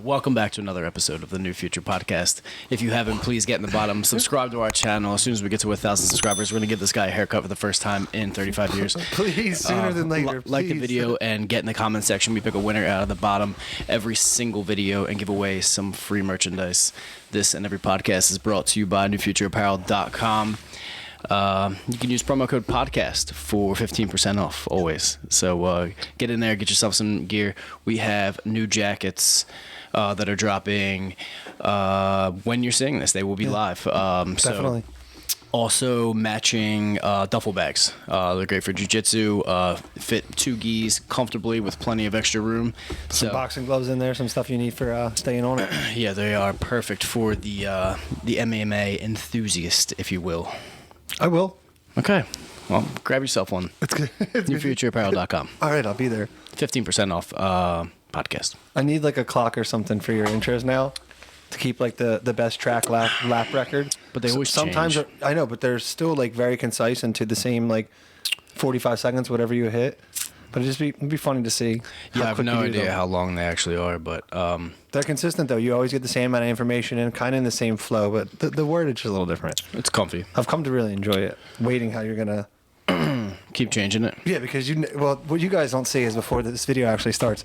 Welcome back to another episode of the New Future Podcast. If you haven't, please get in the bottom, subscribe to our channel. As soon as we get to 1,000 subscribers, we're going to give this guy a haircut for the first time in 35 years. Please, sooner than later. Like the video and get in the comment section. We pick a winner out of the bottom every single video and give away some free merchandise. This and every podcast is brought to you by newfutureapparel.com. You can use promo code podcast for 15% off always. So get in there, get yourself some gear. We have new jackets that are dropping when you're seeing this. They will be live. Definitely. Also matching duffel bags. They're great for jiu-jitsu. Fit two gis comfortably with plenty of extra room. Some boxing gloves in there, some stuff you need for staying on it. Yeah, they are perfect for the MMA enthusiast, if you will. I will. Okay. Well, grab yourself one. It's good. NewFutureApparel.com. All right, I'll be there. 15% off podcast. I need like a clock or something for your intros now to keep like the best track lap record. But they always sometimes change. I know, but they're still like very concise and to the same like 45 seconds, whatever you hit. But it'd be funny to see. Yeah, I have no idea how long they actually are, but they're consistent though. You always get the same amount of information and kind of in the same flow, but the wordage is a little different. It's comfy. I've come to really enjoy it. Waiting how you're gonna keep changing it. Yeah, because what you guys don't see is before this video actually starts,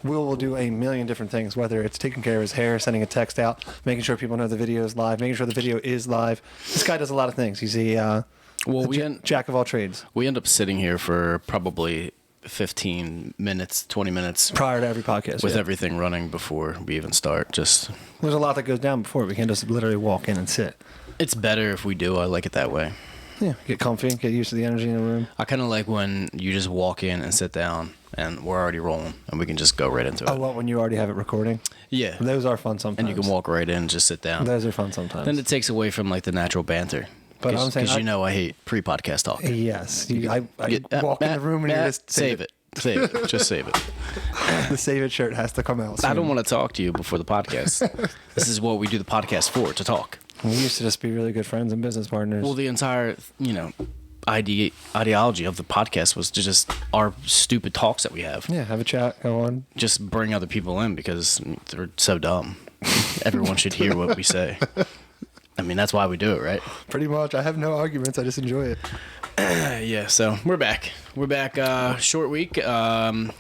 Will do a million different things, whether it's taking care of his hair, sending a text out, making sure people know the video is live, making sure the video is live. This guy does a lot of things. He's a jack of all trades. We end up sitting here for probably 15 minutes, 20 minutes prior to every podcast with everything running before we even start. Just there's a lot that goes down before we can just literally walk in and sit. It's better if we do. I like it that way. Yeah, get comfy, get used to the energy in the room. I kind of like when you just walk in and sit down and we're already rolling and we can just go right into it. Oh, what, when you already have it recording? Yeah. Those are fun sometimes. And you can walk right in and just sit down. Those are fun sometimes. Then it takes away from like the natural banter. But I'm saying, because I hate pre-podcast talk. Yes. I walk in the room and you just save it. Save it. Just save it. The Save It shirt has to come out soon. I don't want to talk to you before the podcast. This is what we do the podcast for, to talk. We used to just be really good friends and business partners. Well, the entire, ideology of the podcast was to just our stupid talks that we have. Yeah, have a chat, go on. Just bring other people in because they're so dumb. Everyone should hear what we say. I mean, that's why we do it, right? Pretty much. I have no arguments. I just enjoy it. Yeah, so we're back. We're back. Short week. Getting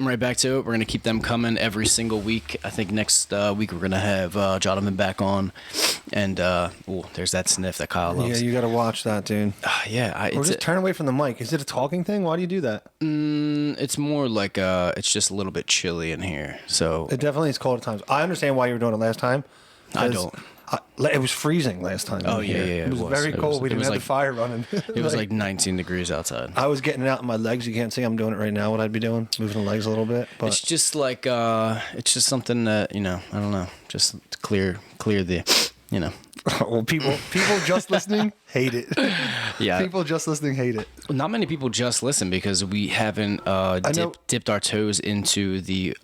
right back to it. We're going to keep them coming every single week. I think next week we're going to have Jonathan back on. And, there's that sniff that Kyle loves. Yeah, you got to watch that, dude. Or just turn away from the mic. Is it a talking thing? Why do you do that? It's more like it's just a little bit chilly in here. So it definitely is cold at times. I understand why you were doing it last time. I don't. It was freezing last time. Oh, yeah. It was very cold. We didn't have the fire running. It was like 19 degrees outside. I was getting it out in my legs. You can't see I'm doing it right now, what I'd be doing. Moving the legs a little bit. But it's just like, it's just something that, I don't know. Just clear the, Well, people just listening hate it. Yeah. People just listening hate it. Not many people just listen because we haven't dipped our toes into the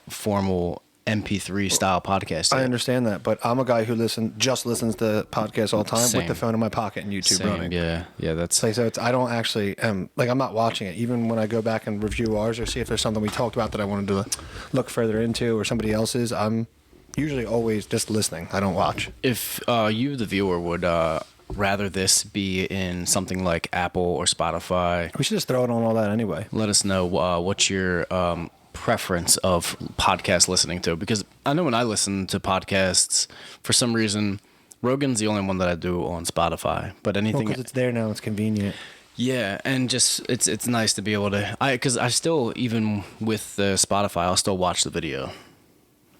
formal MP3 style podcast yet. I understand that, but I'm a guy who just listens to podcasts all the time with the phone in my pocket and YouTube running. Yeah, that's so I don't actually I'm not watching it. Even when I go back and review ours or see if there's something we talked about that I wanted to look further into or somebody else's, I'm usually always just listening. I don't watch. If you, the viewer, would rather this be in something like Apple or Spotify, we should just throw it on all that anyway. Let us know what's your preference of podcast listening to, because I know when I listen to podcasts, for some reason Rogan's the only one that I do on Spotify, but anything because it's there now, it's convenient. Yeah, and just it's nice to be able to because I still, even with the Spotify, I'll still watch the video.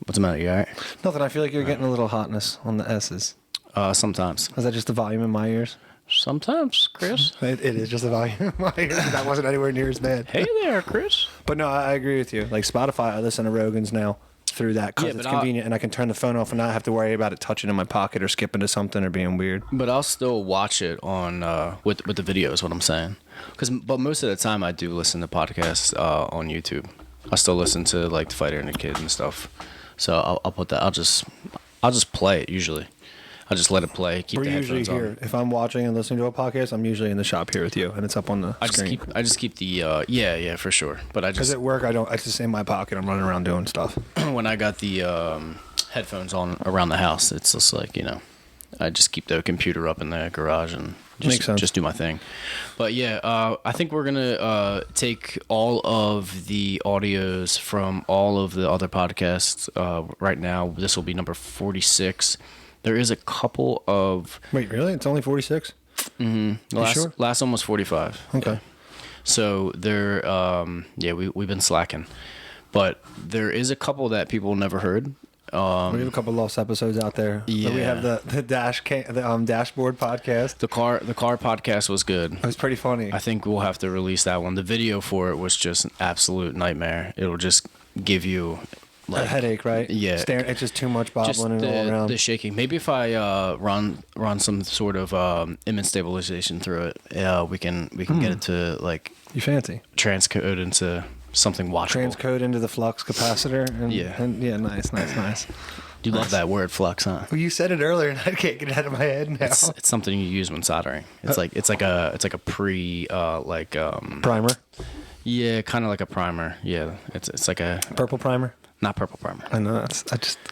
What's the matter? You all right? Nothing. I feel like you're getting a little hotness on the S's. Sometimes. Is that just the volume in my ears? Sometimes, Chris. It is just the volume in my ears. That wasn't anywhere near as bad. Hey there, Chris. But no, I agree with you. Like Spotify, I listen to Rogan's now through that because it's convenient and I can turn the phone off and not have to worry about it touching in my pocket or skipping to something or being weird. But I'll still watch it on with the video is what I'm saying. But most of the time I do listen to podcasts on YouTube. I still listen to like The Fighter and the Kid and stuff. So I'll put that. I'll just play it usually. I'll just let it play. Keep We're the usually headphones here. on. If I'm watching and listening to a podcast, I'm usually in the shop here with you, and it's up on the screen. I just keep the yeah, for sure. But I Because just at work, it's just in my pocket. I'm running around doing stuff. when I got the headphones on around the house, it's just like, I just keep the computer up in the garage and Makes sense. just do my thing. But yeah, I think we're gonna take all of the audios from all of the other podcasts. Right now, this will be number 46. There is a couple of Wait, really? It's only 46? Sure? last one was 45. Okay. Yeah. So there, we've been slacking, but there is a couple that people never heard. We have a couple lost episodes out there. Yeah. We have the dashboard podcast. The car podcast was good. It was pretty funny. I think we'll have to release that one. The video for it was just an absolute nightmare. It'll just give you a headache, right? Yeah. It's just too much bobbling just and all around. the shaking. Maybe if I run some sort of image stabilization through it, we can get it to like You fancy. transcode into something watchable. Transcode into the flux capacitor. And, Yeah. And, yeah, nice. You love that word flux, huh? Well, you said it earlier, and I can't get it out of my head now. It's something you use when soldering. It's like a pre Primer. yeah, kind of like a primer. Yeah, it's like a Purple primer. not purple primer. I know.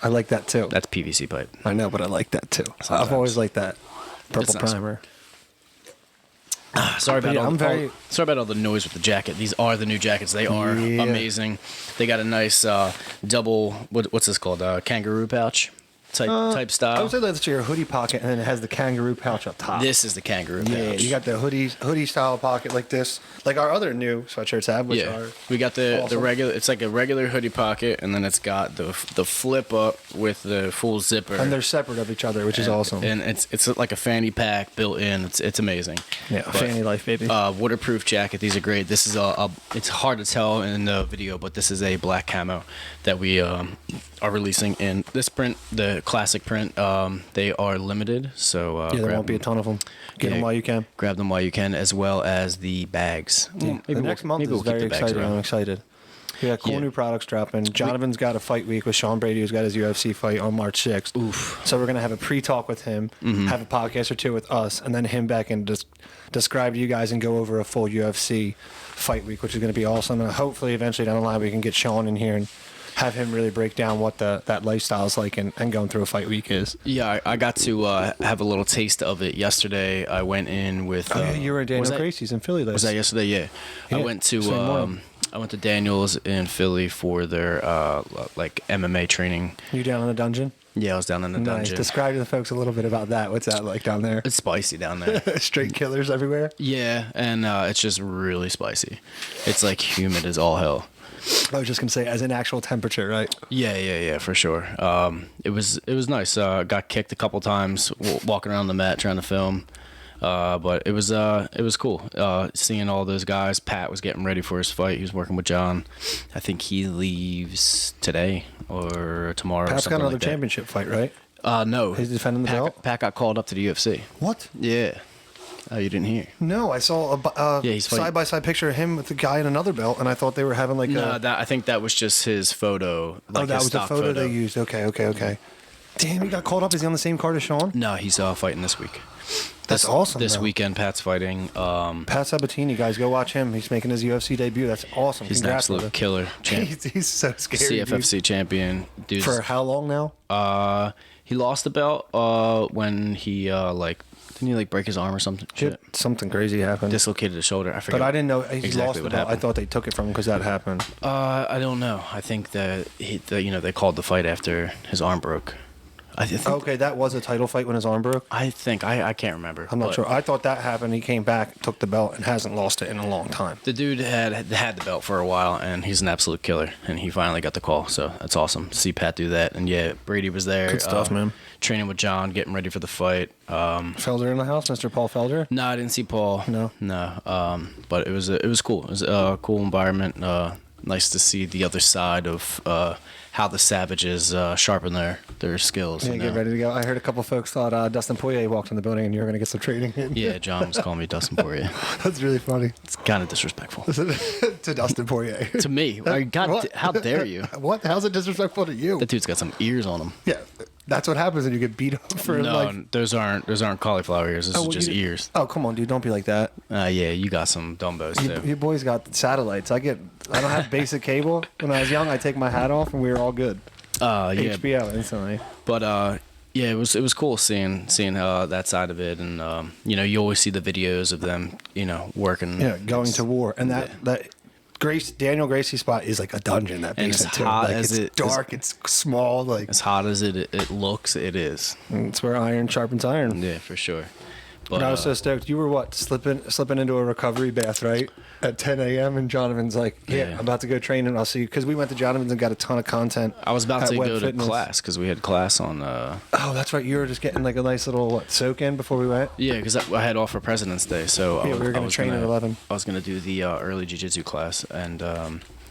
I like that too. That's PVC pipe. I know, but I like that too. Sometimes. I've always liked that. Purple It's nice. primer. Sorry about yeah, all the noise with the jacket. These are the new jackets. They are Yeah. amazing. They got a nice double. What's this called? Kangaroo pouch type I style. would say that's your hoodie pocket, and then it has the kangaroo pouch up top. This is the kangaroo Yeah, pouch. you got the hoodie style pocket like this, like our other new sweatshirts have, which Yeah, are we got the awesome. regular. It's like a regular hoodie pocket, and then it's got the flip up with the full zipper. and they're separate of each other, which is awesome. And it's like a fanny pack built in. It's amazing. Yeah, But, fanny life, baby. Waterproof jacket. These are great. This is it's hard to tell in the video, but this is a black camo that we are releasing in this print, the classic print. They are limited, so Yeah, there grab won't be a them. ton of them. Get them while you can. Grab them while you can, as well as the bags. Yeah. The next month is very exciting. I'm excited. We got cool Yeah. new products dropping. Jonathan's got a fight week with Sean Brady, who's got his UFC fight on March 6th. Oof. So we're going to have a pre-talk with him, have a podcast or two with us, and then him back and describe to you guys and go over a full UFC fight week, which is going to be awesome. And hopefully eventually down the line we can get Sean in here and have him really break down what that lifestyle is like and going through a fight week is. Yeah, I got to have a little taste of it yesterday. I went in with. Oh, yeah, you were at Daniel was that- Gracie's in Philly. Was that yesterday? Yeah. Yeah, I went to same morning. I went to Daniel's in Philly for their like MMA training. You down in the dungeon? Yeah, I was down in the Nice. dungeon. Describe to the folks a little bit about that. What's that like down there? It's spicy down there. Straight killers everywhere? Yeah, and it's just really spicy. It's like humid as all hell. I was just going to say, as in actual temperature, right? Yeah, for sure. It was nice. Got kicked a couple times walking around the mat trying to film. But it was cool seeing all those guys. Pat was getting ready for his fight. He was working with John. I think he leaves today or tomorrow. Pat's or got something another like that. championship fight, right? No, He's defending the belt? Pat got called up to the UFC. What? Yeah. Oh, you didn't hear? No, I saw a Yeah, he's fighting. side-by-side picture of him with the guy in another belt, and I thought they were having like No, a... I think that was just his photo. Like oh, that his was the stock photo they used. Okay. Damn, he got called up. Is he on the same card as Sean? No, he's fighting this week. That's awesome, This though. weekend, Pat's fighting. Pat Sabatini, guys, go watch him. He's making his UFC debut. That's awesome. He's an Congrats, absolute brother. killer. He's so scary. CFFC champion. Dude. Dude. For how long now? He lost the belt when he didn't he like break his arm or something? Shit. Something crazy happened. Dislocated his shoulder. I forget. But I didn't know he exactly lost the what belt. I happened. thought they took it from him because that happened. I don't know. I think that they called the fight after his arm broke. I think. Okay, that was a title fight when his arm broke. I think I can't remember. I'm not but sure. I thought that happened. He came back, took the belt, and hasn't lost it in a long time. The dude had the belt for a while, and he's an absolute killer. And he finally got the call, so that's awesome. See Pat do that, and yeah, Brady was there. Good stuff, man. Training with John, getting ready for the fight. Felder in the house, Mr. Paul Felder. No, I didn't see Paul. No? But it was cool. It was a cool environment. Nice to see the other side of how the Savages sharpen their skills. Yeah, get ready to go. I heard a couple folks thought Dustin Poirier walked in the building and you were going to get some training in. Yeah, John was calling me Dustin Poirier. That's really funny. It's kind of disrespectful To Dustin Poirier. to me. What? How dare you? What? How's it disrespectful to you? That dude's got some ears on him. Yeah. That's what happens when you get beat up for like. Those aren't cauliflower ears. This is just ears. Oh, come on, dude! Don't be like that. Yeah, you got some dumbos too. You boys got satellites. I don't have basic cable. When I was young, I take my hat off and we were all good. Yeah. HBO instantly. But yeah, it was cool seeing that side of it, and you always see the videos of them, working. Yeah, going to war, and that Daniel Gracie spot is like a dungeon. That basement too. Like, it's dark. It's small. Like as hot as it looks, it is. It's where iron sharpens iron. Yeah, for sure. But I was so stoked. You were slipping into a recovery bath, right? At 10 a.m. and Jonathan's like, yeah, I'm about to go train and I'll see you. Because we went to Jonathan's and got a ton of content. I was about to go to class because we had class on. Oh, that's right. You were just getting like a nice little soak in before we went? Yeah, because I had off for President's Day. So we were going to train at 11. I was going to do the early jiu-jitsu class, and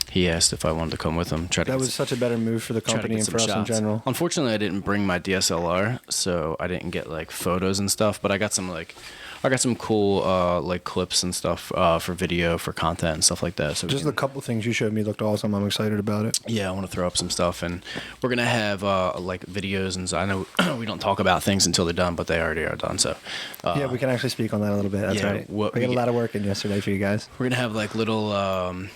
he asked if I wanted to come with him. That was such a better move for the company and for us in general. Unfortunately, I didn't bring my DSLR, so I didn't get like photos and stuff. But I got some cool like clips and stuff for video, for content and stuff like that. So just a couple things you showed me looked awesome. I'm excited about it. Yeah, I want to throw up some stuff, and we're gonna have like videos, and so I know we don't talk about things until they're done, but they already are done. So yeah, we can actually speak on that a little bit. That's right. We got a lot of work in yesterday for you guys. We're gonna have like little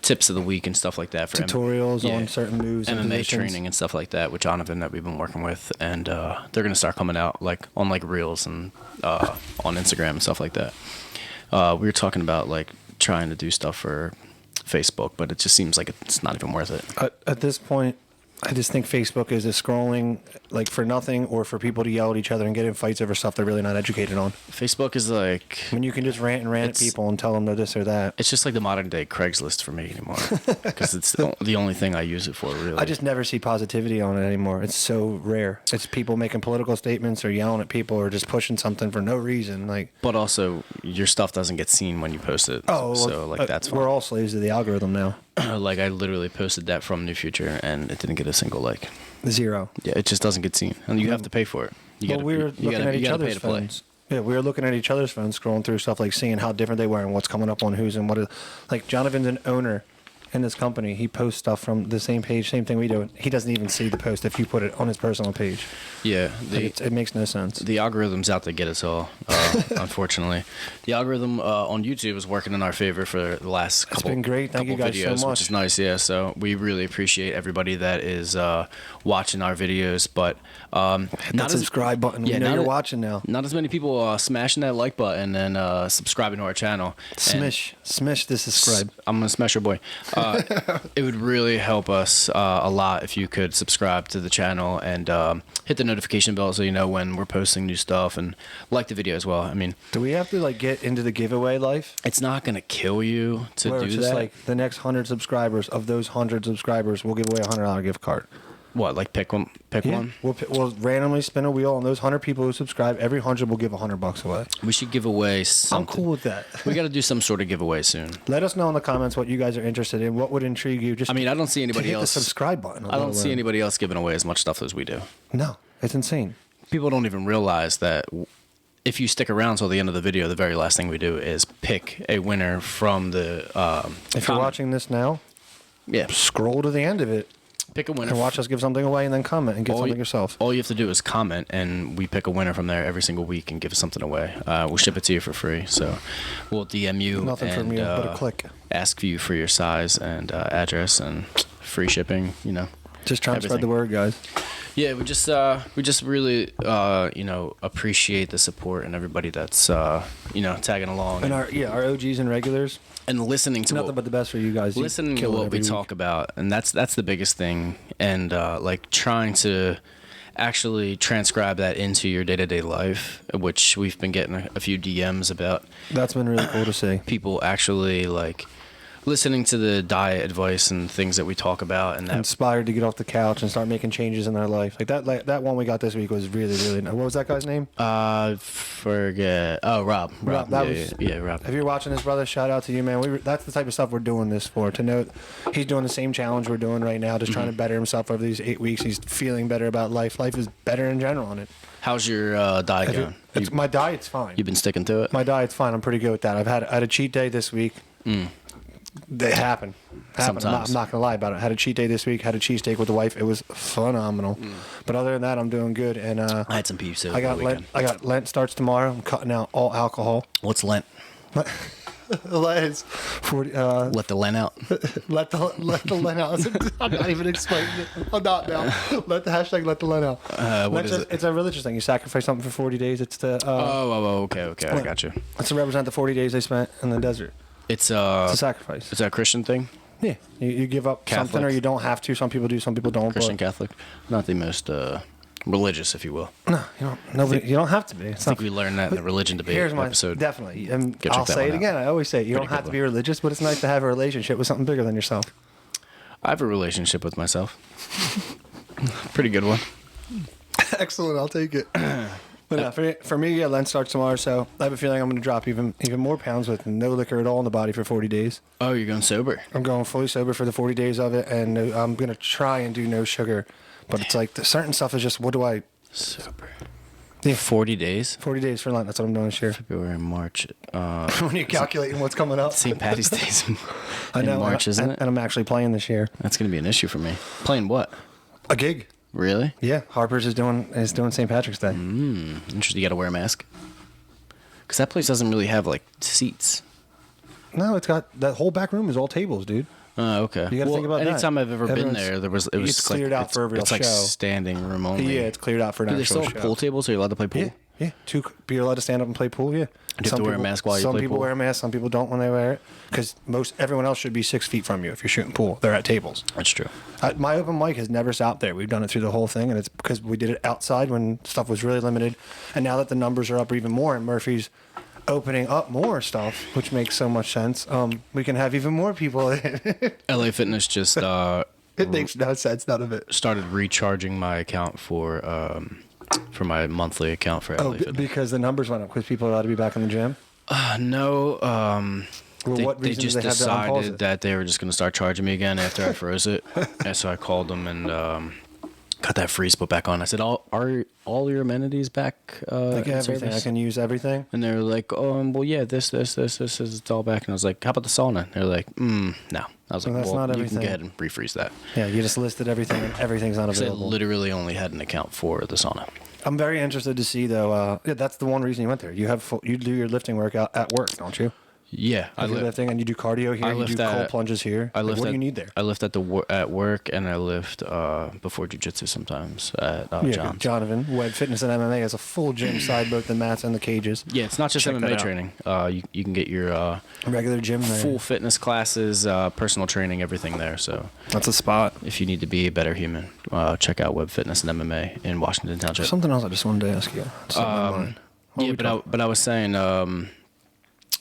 tips of the week and stuff like that for tutorials on certain moves, MMA training and stuff like that with Jonathan that we've been working with, and they're gonna start coming out like on like reels and on Instagram and stuff like that. We were talking about like trying to do stuff for Facebook, but it just seems like it's not even worth it. At this point, I just think Facebook is a scrolling like for nothing, or for people to yell at each other and get in fights over stuff they're really not educated on. Facebook is like when you can just rant at people and tell them they're this or that. It's just like the modern day Craigslist for me anymore, because it's the only thing I use it for. Really, I just never see positivity on it anymore. It's so rare. It's people making political statements or yelling at people or just pushing something for no reason. Like, but also your stuff doesn't get seen when you post it. Oh, so like that's fine. We're all slaves to the algorithm now. Like I literally posted that from New Future and it didn't get a single like. Zero. Yeah, it just doesn't get seen, and you have to pay for it. We were looking at each other's phones. Yeah, we were looking at each other's phones, scrolling through stuff, like seeing how different they were and what's coming up on who's and what. Like Jonathan's an owner in this company. He posts stuff from the same page, same thing we do. He doesn't even see the post if you put it on his personal page. Yeah, it makes no sense. The algorithm's out to get us all, unfortunately. The algorithm on YouTube is working in our favor for the last couple. It's been great. Thank you guys videos, so much. Which is nice. Yeah, so we really appreciate everybody that is watching our videos. But hit that subscribe button. Yeah, you're watching now. Not as many people smashing that like button and subscribing to our channel. Smash the subscribe. I'm gonna smash your boy. It would really help us a lot if you could subscribe to the channel and hit the notification bell so you know when we're posting new stuff, and like the video as well. I mean, do we have to like get into the giveaway life? It's not gonna kill you to do it's that. Just like the next 100 subscribers, of those 100 subscribers, we'll give away a $100 gift card. What, like pick one? We'll randomly spin a wheel, and those 100 people who subscribe, every 100 will give $100 away. We should give away something. I'm cool with that. We got to do some sort of giveaway soon. Let us know in the comments what you guys are interested in. What would intrigue you? I don't see anybody else. Hit the subscribe button. I don't see anybody else giving away as much stuff as we do. No, it's insane. People don't even realize that if you stick around till the end of the video, the very last thing we do is pick a winner from the. If you're watching this now, scroll to the end of it. Pick a winner. And watch us give something away, and then comment and get something yourself. All you have to do is comment, and we pick a winner from there every single week and give something away. We'll ship it to you for free. So we'll DM you. Nothing from you but a click. Ask you for your size and address and free shipping. Just trying to spread the word, guys. Yeah, we just really appreciate the support and everybody that's tagging along. And our OGs and regulars. And listening to nothing but the best for you guys. Listening to what we talk about, and that's the biggest thing. And like trying to actually transcribe that into your day-to-day life, which we've been getting a few DMs about. That's been really cool to see. People actually like listening to the diet advice and things that we talk about, and that inspired to get off the couch and start making changes in their life. Like that one we got this week was really, really nice. What was that guy's name? Forget. Oh, Rob. Rob. Rob. If you're watching this, brother, shout out to you, man. That's the type of stuff we're doing this for. To know he's doing the same challenge we're doing right now, just trying to better himself over these 8 weeks. He's feeling better about life. Life is better in general on it. How's your diet going? My diet's fine. You've been sticking to it? My diet's fine. I'm pretty good with that. I had a cheat day this week. They happen. Sometimes. I'm not gonna lie about it. Had a cheat day this week. Had a cheesesteak with the wife. It was phenomenal. But other than that, I'm doing good. And I had some pizza. I got Lent starts tomorrow. I'm cutting out all alcohol. What's Lent? Lent is 40. Let the Lent out. Let the Lent out. I'm not even explaining it. I'm not now. Let the hashtag let the Lent out. What is it? It's a religious thing. You sacrifice something for 40 days. It's the. Okay. I got you. It's to represent the 40 days they spent in the desert. It's a sacrifice. Is that a Christian thing? Yeah, you give up something, or you don't have to. Some people do, some people don't. Christian Catholic, not the most religious, if you will. No, you don't. Nobody. You don't have to be. I think we learned that in the religion debate episode. Definitely. check I'll that say it one again. out. I always say it. You Pretty don't have good to be religious, but it's nice to have a relationship with something bigger than yourself. I have a relationship with myself. Pretty good one. Excellent. I'll take it. But for me, yeah, Lent starts tomorrow, so I have a feeling I'm going to drop even more pounds with no liquor at all in the body for 40 days. Oh, you're going sober? I'm going fully sober for the 40 days of it, and I'm going to try and do no sugar. But it's like the certain stuff is just, what do I... Sober. Yeah. 40 days? 40 days for Lent. That's what I'm doing this year. February, March. When you're calculating what's coming up. St. Patty's Day's I know, in March, isn't it? And I'm actually playing this year. That's going to be an issue for me. Playing what? A gig. Really? Yeah, Harper's is doing St. Patrick's Day. Interesting. You got to wear a mask? Because that place doesn't really have, like, seats. No, it's got... That whole back room is all tables, dude. Okay. You got to think about that. Anytime I've ever been there, it was it's cleared out for a real It's like show. standing room only. Yeah, it's cleared out for an Do they actual still show. have pool tables? Are you allowed to play pool? Yeah. You're allowed to stand up and play pool, yeah. Do you have to wear a mask while you Some play people pool? wear a mask, some people don't when they wear it. Because everyone else should be 6 feet from you if you're shooting pool. They're at tables. That's true. My open mic has never stopped there. We've done it through the whole thing, and it's because we did it outside when stuff was really limited. And now that the numbers are up even more and Murphy's opening up more stuff, which makes so much sense, we can have even more people in. LA Fitness just It makes no sense, none of it. started recharging my account for my monthly account for LA Fitness. Because the numbers went up because people are allowed to be back in the gym? No. What They reason just do they have to unpause decided it? that they were just going to start charging me again after I froze it. And so I called them and got that freeze put back on. I said, are all your amenities back Like in everything, service? I can use everything. And they're like, well, yeah, this is it's all back. And I was like, how about the sauna? And they're like, no. I was like, that's well, not you can everything. go ahead and refreeze that. Yeah, you just listed everything, and everything's not Because I available. literally only had an account for the sauna. I'm very interested to see, though. Yeah, that's the one reason you went there. You do your lifting workout at work, don't you? Yeah, I You're lifting, and you do cardio here. You do cold plunges here. I Like, lift what do at- you need there? I lift at work, and I lift before jiu-jitsu sometimes at Yeah, John's. Jonathan, Web Fitness and MMA has a full gym side, both the mats and the cages. Yeah, it's not just Check that MMA out. training. You can get your Regular gym there. full fitness classes, personal training, everything there. So That's a spot. if you need to be a better human, check out Web Fitness and MMA in Washington Township. Something else I just wanted to ask you. It's on my mind. What Yeah, we but I was saying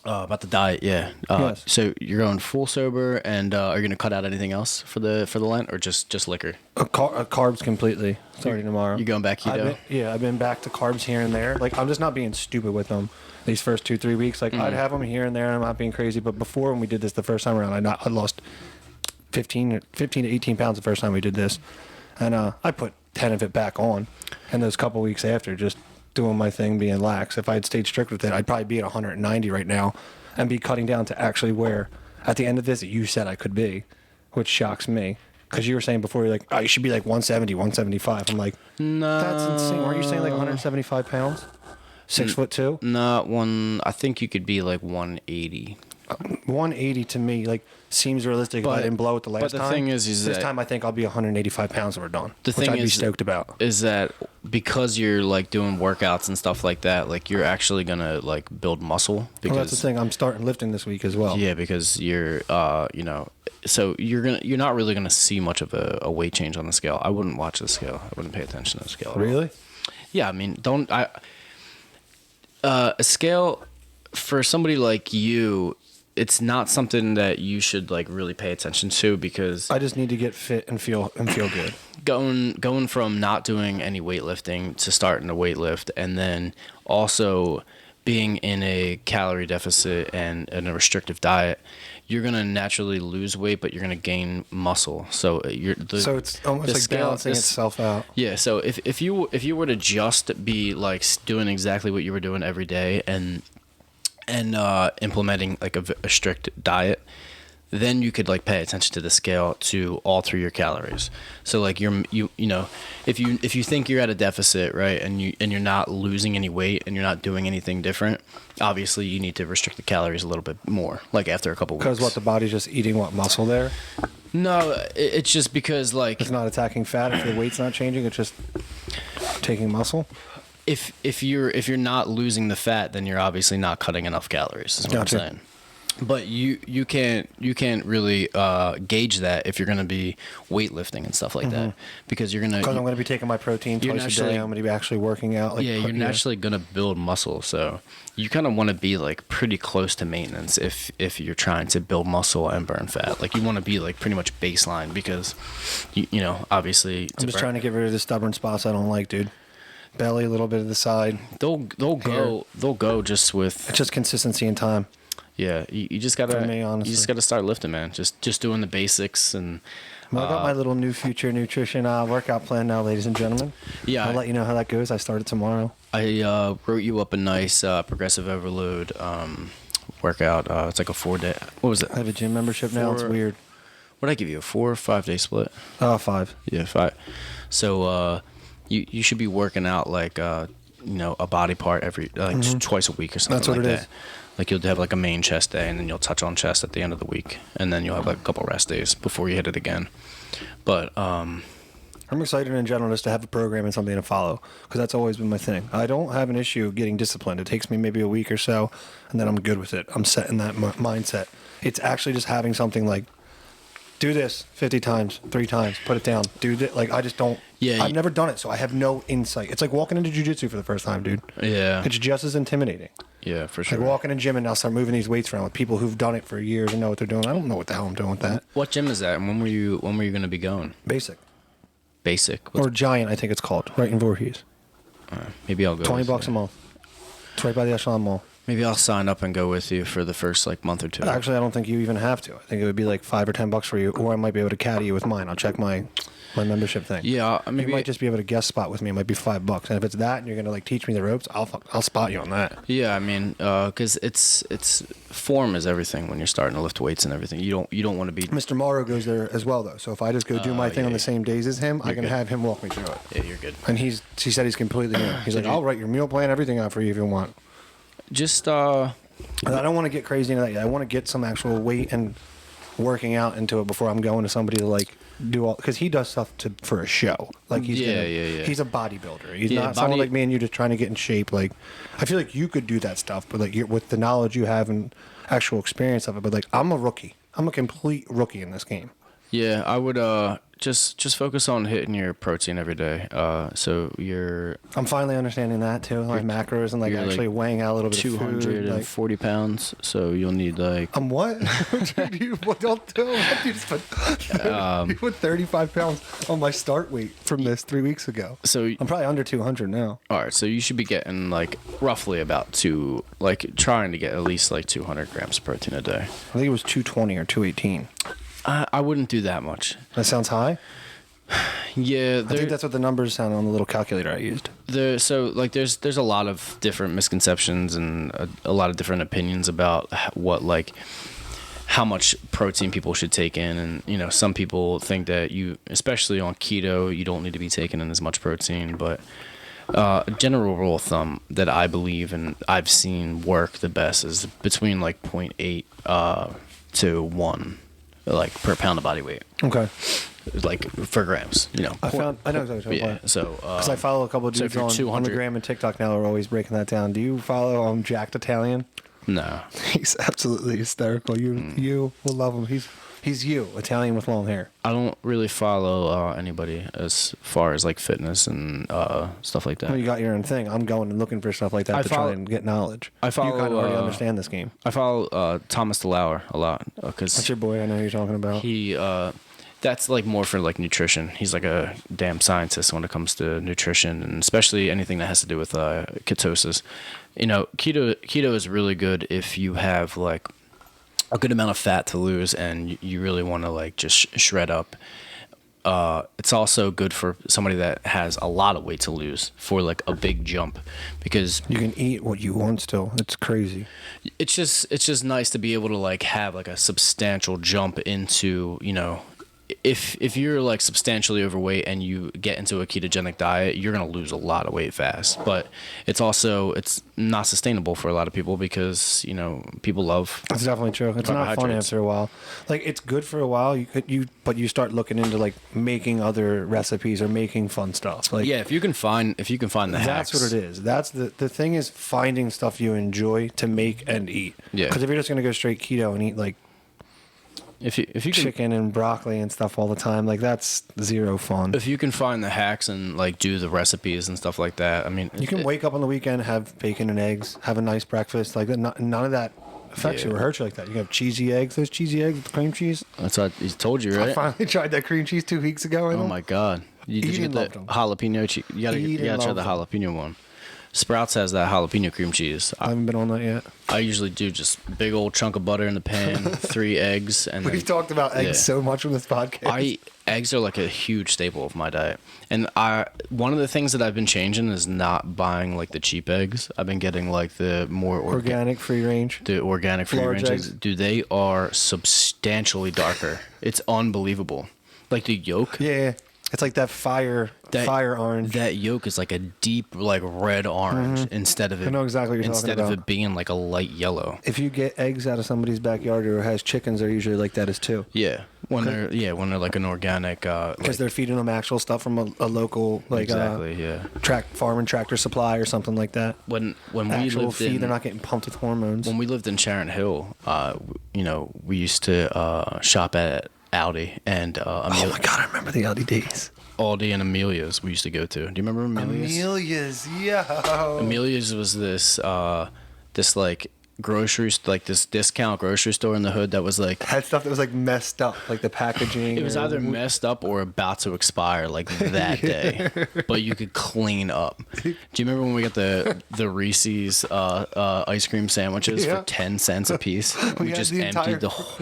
about the diet. Yeah. Yes. So you're going full sober, and are you going to cut out anything else for the Lent, or just liquor? Carbs completely starting tomorrow. You going back keto? I've been back to carbs here and there. Like, I'm just not being stupid with them these first 2-3 weeks. Like, I'd have them here and there, and I'm not being crazy. But before, when we did this the first time around, I lost 15 to 18 pounds the first time we did this. And I put 10 of it back on. And those couple weeks after, just doing my thing, being lax. If I had stayed strict with it, I'd probably be at 190 right now and be cutting down to actually where, at the end of this, you said I could be, which shocks me. Because you were saying before, you're like, oh, you should be like 170, 175. I'm like, No, that's insane. Weren't you saying like 175 pounds? 6'2"? Not one. I think you could be like 180. 180 to me like seems realistic. If I didn't blow it the last time. But the thing is this that time I think I'll be 185 pounds and we're done. The which thing I'd be is- stoked about. is that because you're like doing workouts and stuff like that, like you're actually gonna like build muscle because Well, that's the thing. I'm starting lifting this week as well. yeah, because you're so you're not really gonna see much of a weight change on the scale. I wouldn't watch the scale. I wouldn't pay attention to the scale. At all. Really? Yeah, I mean, a scale for somebody like you, it's not something that you should like really pay attention to because I just need to get fit and feel good. going from not doing any weightlifting to starting to weightlift, and then also being in a calorie deficit and in a restrictive diet, you're gonna naturally lose weight, but you're gonna gain muscle. So So it's almost like balancing itself out. Yeah. So if you were to just be like doing exactly what you were doing every day and implementing like a strict diet, then you could like pay attention to the scale to alter your calories. So like you know, if you think you're at a deficit, right, and you're not losing any weight and you're not doing anything different, obviously you need to restrict the calories a little bit more, like after a couple weeks. Because what, the body's just eating what, muscle there? No, it's just because like It's not attacking fat. If the weight's not changing, it's just taking muscle. if you're not losing the fat, then you're obviously not cutting enough calories. Is what Gotcha. I'm saying. But you can't really gauge that if you're going to be weightlifting and stuff like that, because you're Because I'm going to be taking my protein you're twice a naturally- day. I'm going to be actually working out. Like, yeah, you're naturally going to build muscle, so you kind of want to be like pretty close to maintenance if you're trying to build muscle and burn fat. Like you want to be like pretty much baseline, because you know, obviously I'm just trying to get rid of the stubborn spots I don't like, dude. Belly, a little bit of the side. they'll go just with It's just consistency and time. yeah, you just gotta For me, honestly. you just gotta start lifting, man. Just doing the basics and Well, I got my little new future nutrition workout plan now, ladies and gentlemen. yeah. I'll let you know how that goes. I start it tomorrow. I wrote you up a nice progressive overload workout. It's like a 4-day. What was it? I have a gym membership now. It's weird. What did I give you? A 4 or 5 day split? 5. Yeah, 5. So you should be working out like you know, a body part every twice a week or something. That's what like it that. is. Like you'll have like a main chest day, and then you'll touch on chest at the end of the week, and then you'll have like a couple rest days before you hit it again. But I'm excited in general just to have a program and something to follow, because that's always been my thing. I don't have an issue getting disciplined. It takes me maybe a week or so, and then I'm good with it. I'm set in that mindset. It's actually just having something like, do this 50 times, 3 times, put it down. Do this. Like, I just don't. Yeah, I've never done it, so I have no insight. It's like walking into jiu-jitsu for the first time, dude. yeah, It's just as intimidating. yeah, for sure. Like walking in gym and now start moving these weights around with people who've done it for years and know what they're doing. I don't know what the hell I'm doing with that. What gym is that? And when were you going to be going? Basic. Basic. Or Giant, I think it's called, right in Voorhees. Maybe I'll go. $20 with a you. month. It's right by the Echelon Mall. Maybe I'll sign up and go with you for the first like month or two. Actually, I don't think you even have to. I think it would be like $5 or $10 for you, or I might be able to caddy you with mine. I'll check my membership thing. Yeah, You maybe. might just be able to guest spot with me. It might be $5, and if it's that, and you're gonna like teach me the ropes, I'll spot you on that. Yeah, I mean, because it's form is everything when you're starting to lift weights and everything. You don't want to be. Mr. Morrow goes there as well, though. So if I just go do my thing on yeah. the same days as him, I You're can good. have him walk me through it. Yeah, you're good. And he said he's completely new. He's like, I'll write your meal plan, everything out for you if you want. Just And I don't want to get crazy into that yet. I want to get some actual weight and working out into it before I'm going to somebody to like do all, because he does stuff for a show. Like he's Yeah, yeah. He's a bodybuilder. He's Yeah, not someone like me and you just trying to get in shape. Like I feel like you could do that stuff, but like with the knowledge you have and actual experience of it. But like I'm a rookie. I'm a complete rookie in this game. Yeah, I would just focus on hitting your protein every day. So you're I'm finally understanding that too, like macros and like you're, actually like, weighing out a little bit of food. 240 pounds. So you'll need like I'm what? Dude, you don't do it. You just you put 35 pounds on my start weight from this 3 weeks ago. so. I'm probably under 200 now. All right, so you should be getting like roughly about trying to get at least like 200 grams of protein a day. I think it was 220 or 218. I wouldn't do that much. That sounds high. Yeah, I think that's what the numbers sound on the little calculator I used. there's a lot of different misconceptions and a lot of different opinions about what like how much protein people should take in, and you know, some people think that especially on keto, you don't need to be taking in as much protein, but a general rule of thumb that I believe and I've seen work the best is between like 0.8 to 1 like per pound of body weight, Okay. like for grams, you know. I know exactly. Yeah, so Because I follow a couple of so if dudes you're on the 200 gram and TikTok now are always breaking that down. Do you follow Jacked Italian? no. He's absolutely hysterical. You will love him. He's you, Italian with long hair. I don't really follow anybody as far as like fitness and stuff like that. Well, you got your own thing. I'm going and looking for stuff like that I to follow- try and get knowledge. I follow, You kind of already understand this game. I follow Thomas DeLauer a lot because That's your boy. I know who you're talking about. he that's like more for like nutrition. He's like a damn scientist when it comes to nutrition, and especially anything that has to do with ketosis. You know, keto is really good if you have like a good amount of fat to lose and you really want to like just shred up it's also good for somebody that has a lot of weight to lose for like a big jump, because You can eat what you want still. It's crazy. it's just nice to be able to like have like a substantial jump into, you know, if you're like substantially overweight and you get into a ketogenic diet, you're gonna lose a lot of weight fast. But it's not sustainable for a lot of people because, you know, people love. It's definitely true. It's not fun carbohydrates. after a while. Like it's good for a while. But you start looking into like making other recipes or making fun stuff. Like Yeah, if you can find the hacks. that's what it is. That's the thing is finding stuff you enjoy to make and eat. Yeah. Because if you're just gonna go straight keto and eat like If you can, chicken and broccoli and stuff all the time, like that's zero fun. if you can find the hacks and like do the recipes and stuff like that, I mean, You can wake up on the weekend, have bacon and eggs, have a nice breakfast. Like none of that affects you or hurts you like that. You can have cheesy eggs. Those cheesy eggs with cream cheese. That's what he told you, I right? finally tried that cream cheese 2 weeks ago. Oh my god! Did you Eden get loved the 'em. jalapeno cheese? You gotta try the jalapeno one. Sprouts has that jalapeno cream cheese. I haven't been on that yet. I usually do just big old chunk of butter in the pan, 3 eggs, and We've then talked about eggs yeah. so much on this podcast. Eggs are like a huge staple of my diet, and one of the things that I've been changing is not buying like the cheap eggs. I've been getting like the more Organic, free range. the organic free Large range eggs. eggs. Dude, they are substantially darker. It's unbelievable. Like the yolk. Yeah, it's like that fire orange. That yolk is like a deep like red orange instead of it. I know exactly what you're talking instead of about. it being like a light yellow. If you get eggs out of somebody's backyard or has chickens, they're usually like that as too. Yeah, when they're like an organic. Because they're feeding them actual stuff from a local like exactly farm and tractor supply or something like that. When we Actual lived feed, in, they're not getting pumped with hormones. when we lived in Sharon Hill, you know, we used to shop at Aldi and Oh my god, I remember the Aldi days. Aldi and Amelia's we used to go to. Do you remember Amelia's? Amelia's, yo. Amelia's was this like this discount grocery store in the hood that was like Had stuff that was like messed up, like the packaging. it was or- either messed up or about to expire like that day, but you could clean up. Do you remember when we got the Reese's ice cream sandwiches Yeah. for 10 cents a piece? We had the entire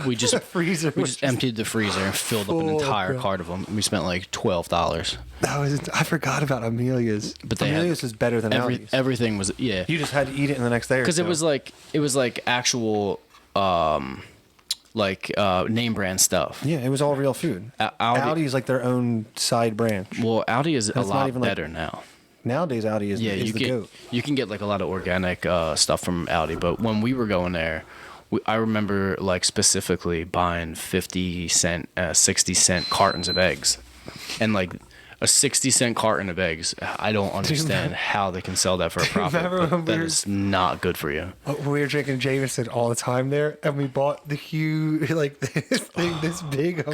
We just freezer we was just just emptied the freezer and filled up an full, entire bro. cart of them. We spent like $12. I forgot about Amelia's. But they had Amelia's is better than Aldi's. everything was You just had to eat it in the next day or because so. it was like actual name brand stuff. Yeah, it was all real food. Aldi's like their own side branch. Well, Audi is a That's not lot even like- better now. Nowadays, Audi is, Yeah, is the goat. you can get like a lot of organic stuff from Audi, but when we were going there, I remember like specifically buying 50-cent, 60-cent cartons of eggs, and like a 60-cent carton of eggs. I don't understand how they can sell that for a profit. remember But when we that were- is not good for you. We were drinking Jameson all the time there, and we bought the huge, like this thing, this big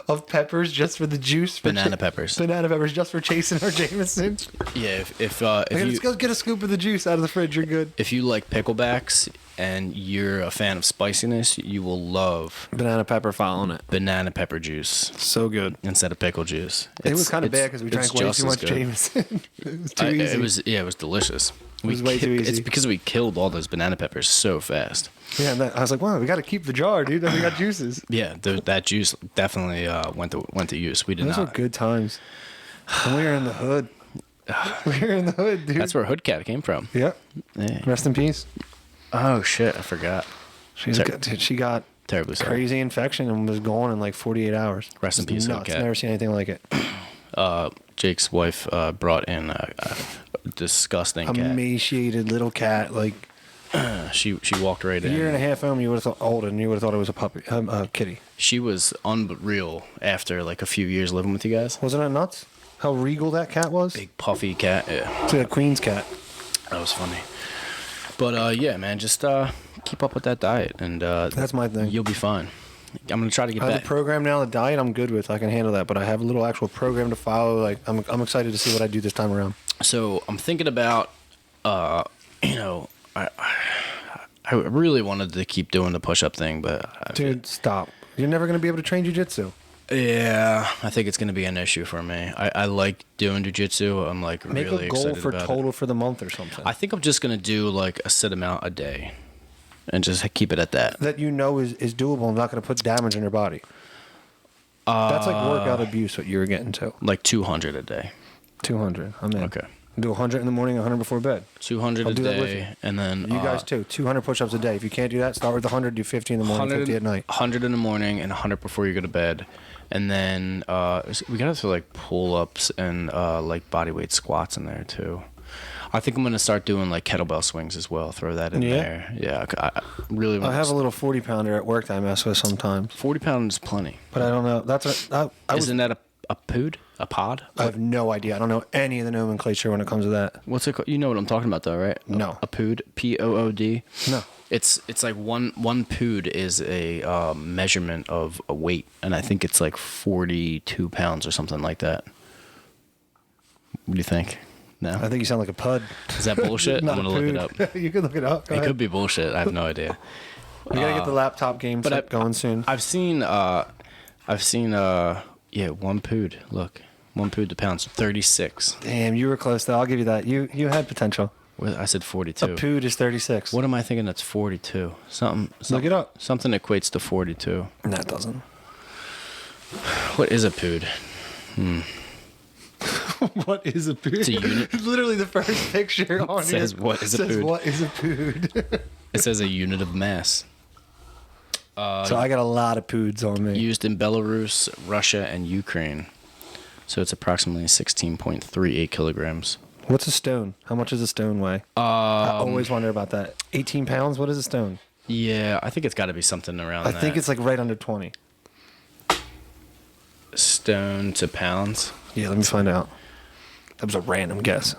of peppers just for the juice. Banana peppers. Banana peppers just for chasing our Jameson. Yeah, if Like, you let's go get a scoop of the juice out of the fridge. You're good. if you like picklebacks and you're a fan of spiciness, you will love Banana pepper following it. banana pepper juice So good. instead of pickle juice. It was kind of bad because we drank way too much Jameson. It was too easy. It was delicious. It was way too It's easy. because we killed all those banana peppers so fast. Yeah, and I was like, wow, we got to keep the jar, dude. Then we got juices. Yeah, that juice definitely went to use. We did Those were not. good times. When we were in the hood. We were in the hood, dude. That's where Hood Cat came from. Yep. Yeah. Rest in peace. Oh shit, I forgot. She's good, dude. She got Terribly sorry. crazy infection and was gone in like 48 hours. Rest in It's peace, Hood nuts. Cat. Never seen anything like it. Jake's wife brought in a disgusting cat. Emaciated little cat, like She walked right a in. year and a half home. You would have thought old, and you would have thought it was a puppy, a kitty. She was unreal after like a few years living with you guys. Wasn't that nuts? How regal that cat was. Big puffy cat. Yeah, It's like a queen's cat. that was funny. But yeah, man, just keep up with that diet, and That's my thing. You'll be fine. I'm gonna try to get I have back. a program now. The diet I'm good with. I can handle that. But I have a little actual program to follow. Like I'm excited to see what I do this time around. So I'm thinking about, you know, I really wanted to keep doing the push-up thing, but Dude, stop. You're never gonna be able to train jujitsu. yeah, I think it's gonna be an issue for me. I like doing jujitsu. I'm like Make really a goal excited for about total it. for the month or something. I think I'm just gonna do like a set amount a day, and just keep it at that. that you know is doable and not going to put damage in your body. That's like workout abuse, what you were getting to. Like 200 a day. 200. I'm in. Okay. Do 100 in the morning, 100 before bed. 200 I'll a do that with day, and then You guys too. 200 push-ups a day. If you can't do that, start with 100. Do 50 in the morning, 50 at night. 100 in the morning, and 100 before you go to bed, and then we gotta throw like pull-ups and like bodyweight squats in there too. I think I'm gonna start doing like kettlebell swings as well. Throw that in there. Yeah, I really. I have a little 40-pounder at work that I mess with sometimes. 40 pounds is plenty. But I don't know. Isn't that a pood? A pod? I have no idea. I don't know any of the nomenclature when it comes to that. What's it called? You know what I'm talking about, though, right? No. A pood? Pood? No. It's like one pood is a measurement of a weight, and I think it's like 42 pounds or something like that. What do you think? No? I think you sound like a pud. Is that bullshit? I'm Not going a to look it pood. up. You can look it up. Go It ahead. could be bullshit. I have no idea. We gotta get the laptop game set going soon. I've seen, one pood. Look. 1 pood to pounds, 36. Damn, you were close though. I'll give you that. You had potential. I said 42. A pood is 36. What am I thinking? That's 42. Something. Look it up. Something equates to 42. That doesn't. What is a pood? What is a pood? It's a unit. Literally the first picture on Says, here what is a says, pood? what is a pood? It says a unit of mass. So I got a lot of poods on me. Used in Belarus, Russia, and Ukraine. So it's approximately 16.38 kilograms. What's a stone? How much does a stone weigh? I always wonder about that. 18 pounds? What is a stone? Yeah, I think it's got to be something around that. I think it's like right under 20. Stone to pounds. Yeah, let me find out. That was a random guess.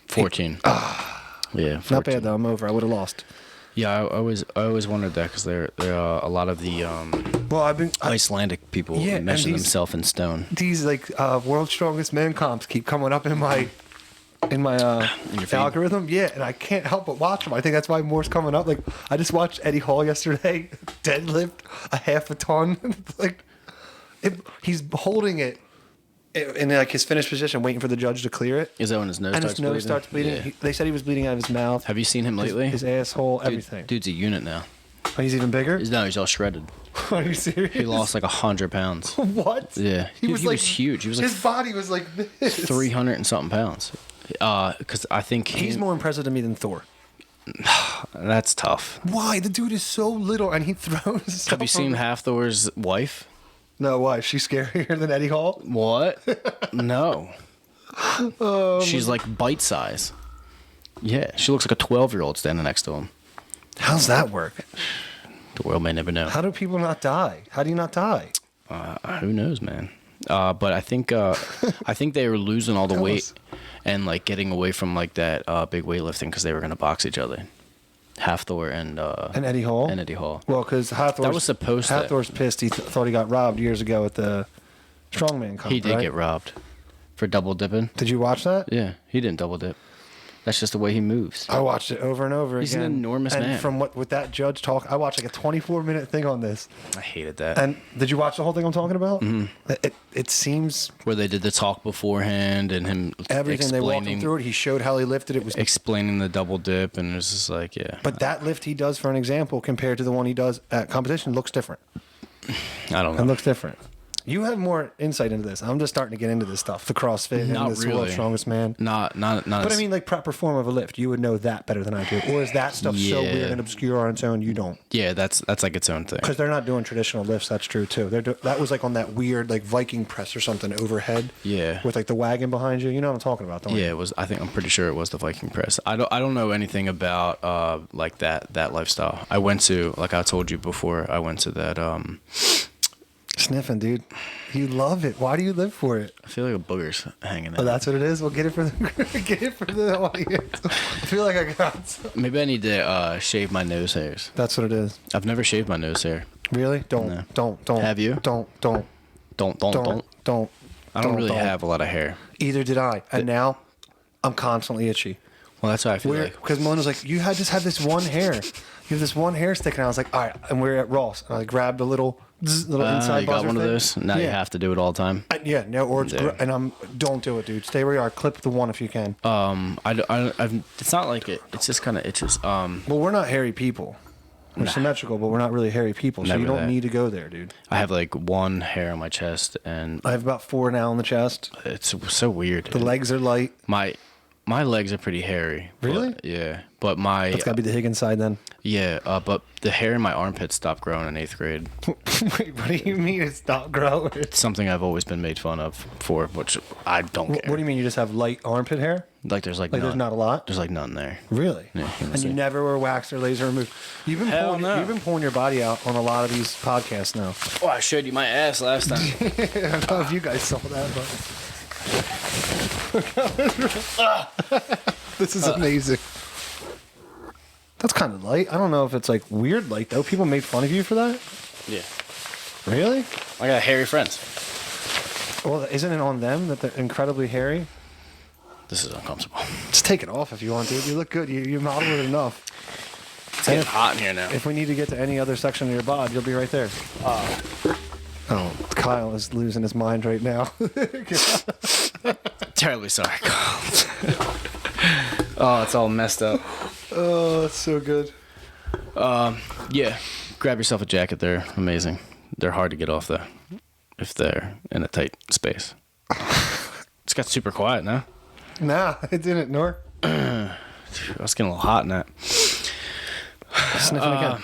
14. Yeah, 14. Not bad though. I'm over. I would have lost. Yeah, I always wondered that because there are a lot of the Well, I've been Icelandic people Yeah, and measure these- themselves in stone. these like world's strongest man comps keep coming up in my your feed? algorithm. Yeah, and I can't help but watch them. I think that's why more's coming up. Like I just watched Eddie Hall yesterday deadlift a half a ton. He's holding it in like his finished position, waiting for the judge to clear it. Is that when his nose And starts his nose bleeding? starts bleeding. Yeah. They said he was bleeding out of his mouth. Have you seen him lately? His asshole, everything. Dude's a unit now. Oh, he's even bigger. No, he's all shredded. Are you serious? He lost like 100 pounds. What? Yeah. He Dude, was he like was huge. He was like his body was like this. 300 and something pounds. Because I think He's more impressive to me than Thor. That's tough. Why? The dude is so little and he throws. Have you seen Half Thor's wife? No, why? She's scarier than Eddie Hall? What? No. She's like bite size. Yeah, she looks like a 12-year-old standing next to him. How's that work? The world may never know. How do people not die? How do you not die? Who knows, man? But I think they were losing all the Tell weight us. and like getting away from like that big weightlifting because they were gonna box each other. Half Thor and Eddie Hall? And Eddie Hall. Well, because That was supposed to- Hathor's pissed. He thought he got robbed years ago at the strongman comp, He did right? get robbed for double dipping. Did you watch that? Yeah, he didn't double dip. That's just the way he moves. I watched it over and over He's again. an enormous and man. from with that judge talk, I watched like a 24-minute thing on this. I hated that. And did you watch the whole thing I'm talking about? Mm-hmm. It seems Where they did the talk beforehand and him everything they walked him explaining, through it. He showed how he lifted it was. explaining the double dip, and it was just like, yeah. But that lift he does for an example compared to the one he does at competition looks different. I don't It know. looks different. You have more insight into this. I'm just starting to get into this stuff, the CrossFit Not and this really. world's strongest man. Not. But I mean, like proper form of a lift, you would know that better than I do. Or is that stuff so Yeah. weird and obscure on its own you don't? yeah, that's like its own thing. Because they're not doing traditional lifts. That's true too. That was like on that weird like Viking press or something overhead. Yeah. With like the wagon behind you. You know what I'm talking about, don't you? Yeah, it was. I'm pretty sure it was the Viking press. I don't know anything about like that lifestyle. I went to, like I told you before, I went to that. Sniffing, dude. You love it. Why do you live for it? I feel like a booger's hanging out. Oh, that's what it is. Well, get it for the audience. I feel like I got some. Maybe I need to shave my nose hairs. That's what it is. I've never shaved my nose hair. Really? Don't. Have you? Don't. Don't. I don't really have a lot of hair. Either did I. And now I'm constantly itchy. Well, that's what I feel like. Because Melinda's like, you had just had this one hair. You have this one hair sticking out. I was like, all right. And we're at Ross. And I grabbed a little inside You got buzzer one of thing. those? Now you Yeah. have to do it all the time. Yeah, no, or it's Yeah. and don't do it, dude. Stay where you are. Clip the one if you can. It's not like it. It's just kind of itches. Well, we're not hairy people. We're symmetrical, but we're not really hairy people, so Never you don't that. need to go there, dude. I have like one hair on my chest, and I have about 4 now on the chest. it's so weird. The legs are light. My legs are pretty hairy. Really? But, yeah, but my That's got to be the Higgins side then. but the hair in my armpit stopped growing in 8th grade. Wait, what do you mean it stopped growing? It's something I've always been made fun of for, which I don't care. What do you mean you just have light armpit hair? Like there's like Like none. there's not a lot? There's like none there. Really? Yeah, And you never were waxed or laser removed. You've been pulling your body out on a lot of these podcasts now. Oh, I showed you my ass last time. I don't know if you guys saw that, but this is amazing. That's kind of light. I don't know if it's like weird light though. People made fun of you for that? Yeah. Really? I got hairy friends. Well, isn't it on them that they're incredibly hairy? This is uncomfortable. Just take it off if you want to. You look good. You modeled it enough. It's getting hot in here now. If we need to get to any other section of your bod, you'll be right there. Oh, Kyle is losing his mind right now. Terribly sorry, Carl. Oh, it's all messed up. Oh, it's so good. Yeah, grab yourself a jacket. They're amazing. They're hard to get off though, if they're in a tight space. It's got super quiet now. Nah, it didn't, Nor. I was getting a little hot in that. Sniffing again.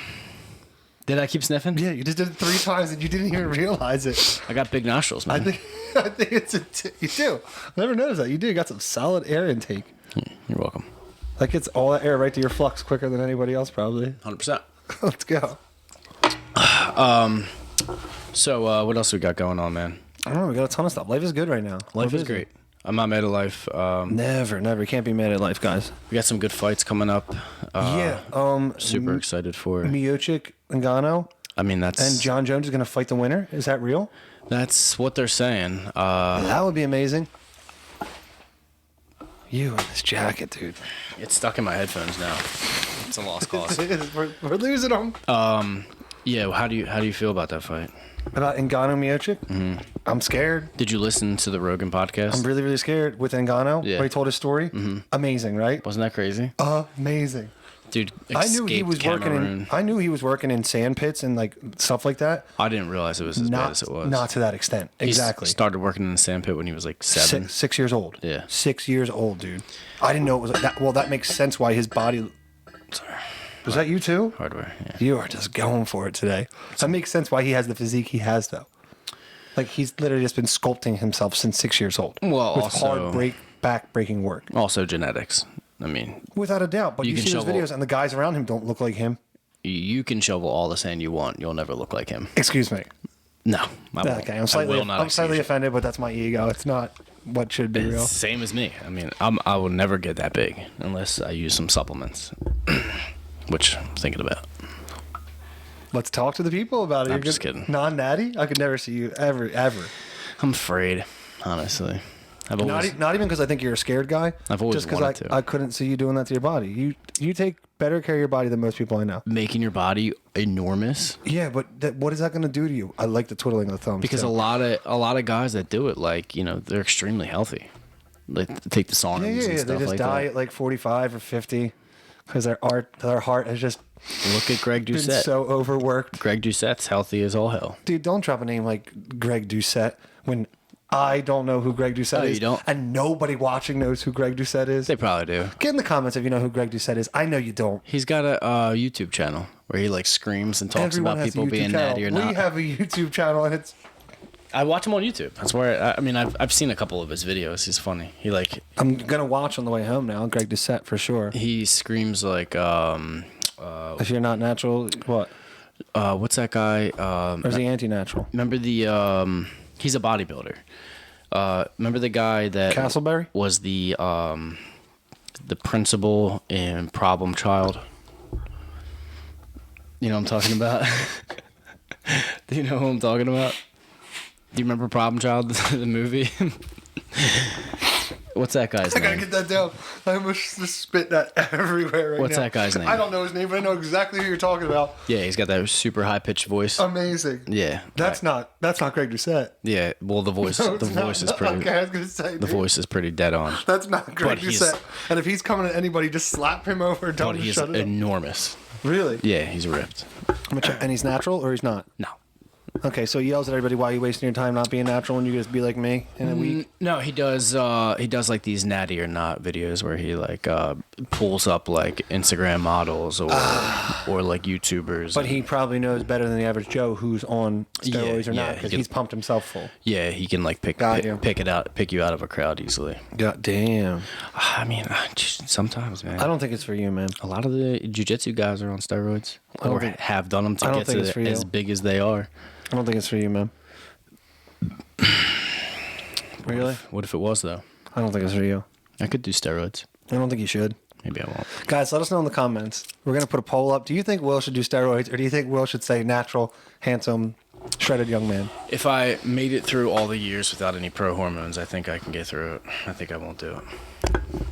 Did I keep sniffing? Yeah, you just did it 3 times and you didn't even realize it. I got big nostrils, man. I think it's you do. I never noticed that. You do. You got some solid air intake. You're welcome. That gets all that air right to your flux quicker than anybody else, probably. 100%. Let's go. So, what else we got going on, man? I don't know. We got a ton of stuff. Life is good right now. Life We're is busy. great. I'm not mad at life. Never. You can't be mad at life, guys. We got some good fights coming up. Super excited for it. Miocic Ngannou I mean, and John Jones is going to fight the winner. Is that real? that's what they're saying. That would be amazing. You in this jacket, dude. It's stuck in my headphones now. It's a lost cause. We're losing them. Yeah, how do you feel about that fight? About Ngannou Miocic? Mm-hmm. I'm scared. Did you listen to the Rogan podcast? I'm really, really scared with Ngannou. Yeah. Where he told his story. Mm-hmm. Amazing, right? Wasn't that crazy? Amazing. Dude, I knew he was Cameroon. working in. I knew he was working in sand pits and like stuff like that. I didn't realize it was as bad as it was. Not to that extent. Exactly. He started working in the sand pit when he was like 7. 6 years old. Yeah. 6 years old, dude. I didn't know it was like that. Well, that makes sense why his body. Sorry. Was that you too? Hardware. Yeah. You are just going for it today. That makes sense why he has the physique he has, though. Like he's literally just been sculpting himself since 6 years old. Well, with also- hard back-breaking work. Also genetics. I mean, Without a doubt. But You you can see those shovel- videos, and the guys around him don't look like him. you can shovel all the sand you want. You'll never look like him. Excuse me. No. I won't. Okay, I'm I slightly, will not I'm slightly excuse you. offended, but that's my ego. It's not what should be real. It's same as me. I mean, I will never get that big unless I use some supplements, which I'm thinking about. Let's talk to the people about it. I'm You're just good- kidding. Non-natty? I could never see you ever. I'm afraid, honestly. I've always, Not even because I think you're a scared guy. I've always just because wanted to. I couldn't see you doing that to your body. You take better care of your body than most people I know. making your body enormous Yeah, but what is that going to do to you? I like the twiddling of the thumbs because too. a lot of guys that do it, like, they're extremely healthy. Like they take the SARMs and They stuff just like die that. at like 45 or 50 because their heart has just Look at Greg been Doucette. so overworked. Greg Doucette's healthy as all hell. Dude, don't drop a name like Greg Doucette when I don't know who Greg Doucette is. You don't? And nobody watching knows who Greg Doucette is. They probably do. Get in the comments if you know who Greg Doucette is. I know you don't. He's got a YouTube channel where he like screams and talks Everyone about has a people YouTube being channel. natty or We not. have a YouTube channel and it's... I watch him on YouTube. That's where I mean I've seen a couple of his videos. He's funny. He like I'm going to watch on the way home now. Greg Doucette for sure. he screams like If you're not natural, what? what's that guy? Or is he anti-natural? Remember the he's a bodybuilder. Remember the guy that Castleberry? was the principal in Problem Child? You know what I'm talking about? Do you know who I'm talking about? Do you remember Problem Child, the movie? What's that guy's I gotta name? get that down. I almost just spit that everywhere right What's now. that guy's name? I don't know his name, but I know exactly who you're talking about. Yeah, he's got that super high pitched voice. Amazing. Yeah, That's not Greg Doucette. yeah. Well, the voice, No, the it's not. voice is pretty. Okay, I was gonna say The dude, voice is pretty dead on. That's not Greg But he's- Doucette. And if he's coming at anybody, just slap him over. Tell But him to he's shut it up. enormous. Really? Yeah, he's ripped. And he's natural or he's not? No. Okay, so he yells at everybody, why are you wasting your time not being natural when you just be like me in a week? No, he does like these natty or not videos where he like pulls up like Instagram models or like YouTubers. But he probably knows better than the average Joe who's on steroids or not, because he's pumped himself full. Yeah, he can like pick you out of a crowd easily. God damn. I mean, sometimes, man. I don't think it's for you, man. A lot of the jiu-jitsu guys are on steroids or have done them to get to as big as they are. I don't think it's for you, man. Really? What if it was, though? I don't think it's for you. I could do steroids. I don't think you should. Maybe I won't. Guys, let us know in the comments. We're going to put a poll up. Do you think Will should do steroids, or do you think Will should say natural, handsome, shredded young man? If I made it through all the years without any pro hormones, I think I can get through it. I think I won't do it.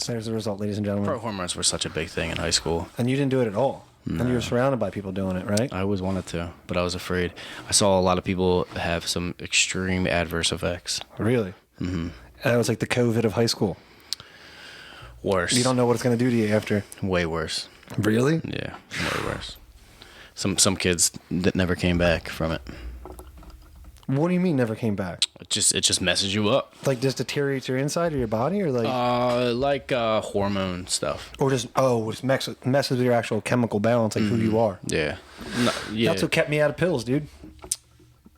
There's the result, ladies and gentlemen. Pro hormones were such a big thing in high school. And you didn't do it at all. No. And you were surrounded by people doing it, right? I always wanted to, but I was afraid. I saw a lot of people have some extreme adverse effects. Really? Mm-hmm. That was like the COVID of high school. Worse. You don't know what it's going to do to you after. Way worse. Really? Yeah, way worse. Some kids that never came back from it. What do you mean never came back? It just messes you up. Like just deteriorates your inside of your body, or like hormone stuff. or just messes with your actual chemical balance, like who you are. Yeah. No, yeah. That's what kept me out of pills, dude.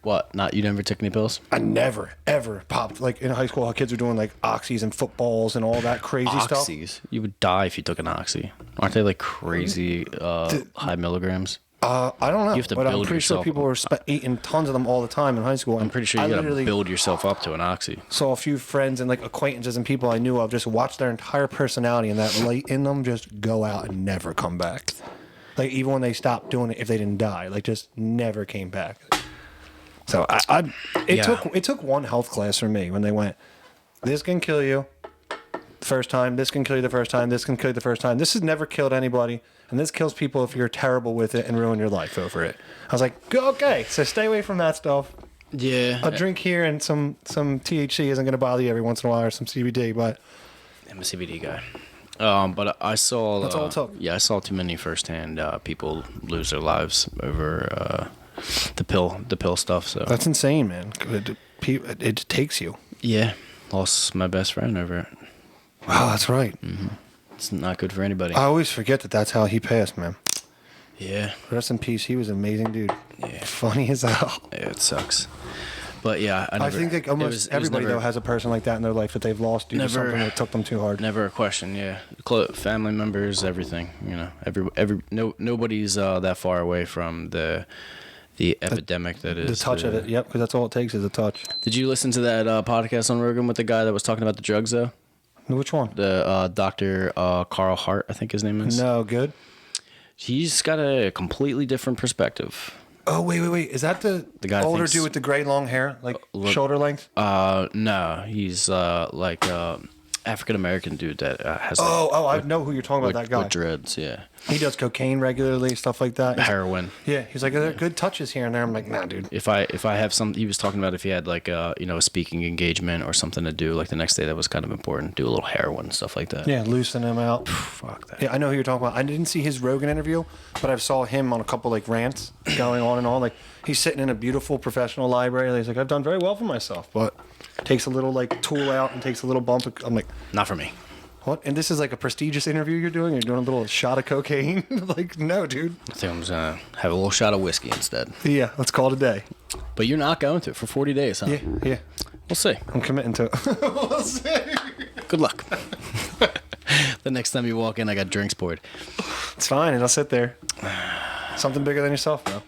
What? You never took any pills? I never ever popped, like in high school how kids were doing like oxys and footballs and all that crazy stuff. Oxys? You would die if you took an oxy. Aren't they like crazy high milligrams? I don't know, You have to but I'm build pretty sure yourself people were eating tons of them all the time in high school. I'm pretty sure you gotta build yourself up to an oxy. Saw a few friends and like acquaintances and people I knew of just watch their entire personality and that light in them just go out and never come back. Like even when they stopped doing it, if they didn't die, like just never came back. So it took one health class for me when they went, this can kill you the first time, this can kill you the first time, this can kill you the first time. This has never killed anybody, and this kills people if you're terrible with it and ruin your life over it. I was like, okay, so stay away from that stuff. Yeah. A drink here and some THC isn't going to bother you every once in a while, or some CBD, but... I'm a CBD guy. But I saw... That's all it took. Yeah, I saw too many firsthand people lose their lives over the pill stuff. So that's insane, man. It takes you. Yeah. Lost my best friend over it. Wow, that's right. Mm-hmm. It's not good for anybody. I always forget that's how he passed, man. Yeah. Rest in peace. He was an amazing dude. Yeah. Funny as hell. Yeah, it sucks. But yeah, I think like almost everybody though has a person like that in their life that they've lost due to something that took them too hard. Never a question. Yeah, family members, everything. You know, nobody's that far away from the epidemic that is the touch of it. Yep, because that's all it takes is a touch. Did you listen to that podcast on Rogan with the guy that was talking about the drugs though? Which one? The Dr. Carl Hart, I think his name is. No, good. He's got a completely different perspective. Oh, wait. Is that the guy older dude with the gray long hair? Like shoulder length? No. He's like African American dude that has. I know who you're talking about. That guy with dreads. Yeah. He does cocaine regularly, stuff like that. Heroin. Yeah, he's like, there are good touches here and there. I'm like, nah, dude. If I have some, he was talking about if he had like a speaking engagement or something to do like the next day that was kind of important, do a little heroin stuff like that. Yeah, loosen him out. Fuck that. Yeah, I know who you're talking about. I didn't see his Rogan interview, but I saw him on a couple like rants going on and on. Like he's sitting in a beautiful professional library. He's like, I've done very well for myself, but takes a little like tool out and takes a little bump. I'm like, not for me. What? And this is like a prestigious interview you're doing? You're doing a little shot of cocaine? Like, no, dude. I think I'm just going to have a little shot of whiskey instead. Yeah, let's call it a day. But you're not going to for 40 days, huh? Yeah. We'll see. I'm committing to it. We'll see. Good luck. The next time you walk in, I got drinks poured. It's fine, and I'll sit there. Something bigger than yourself, bro.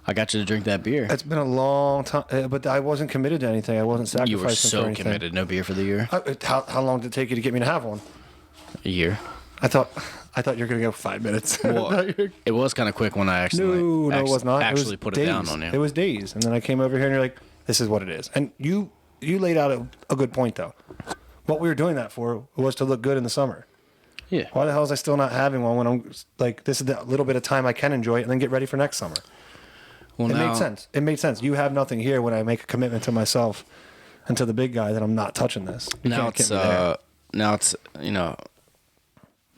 I got you to drink that beer. It's been a long time, but I wasn't committed to anything. I wasn't sacrificing for anything. You were so committed. No beer for the year? How long did it take you to get me to have one? A year. I thought you were gonna go 5 minutes. Well, it was kind of quick when I actually no, it was not. Actually put it down on you. It was days, and then I came over here and you're like, "This is what it is." And you laid out a good point though. What we were doing that for was to look good in the summer. Yeah. Why the hell is I still not having one when I'm like, this is the little bit of time I can enjoy it and then get ready for next summer? Well, it made sense. It made sense. You have nothing here when I make a commitment to myself and to the big guy that I'm not touching this. You now can't get me there. Now it's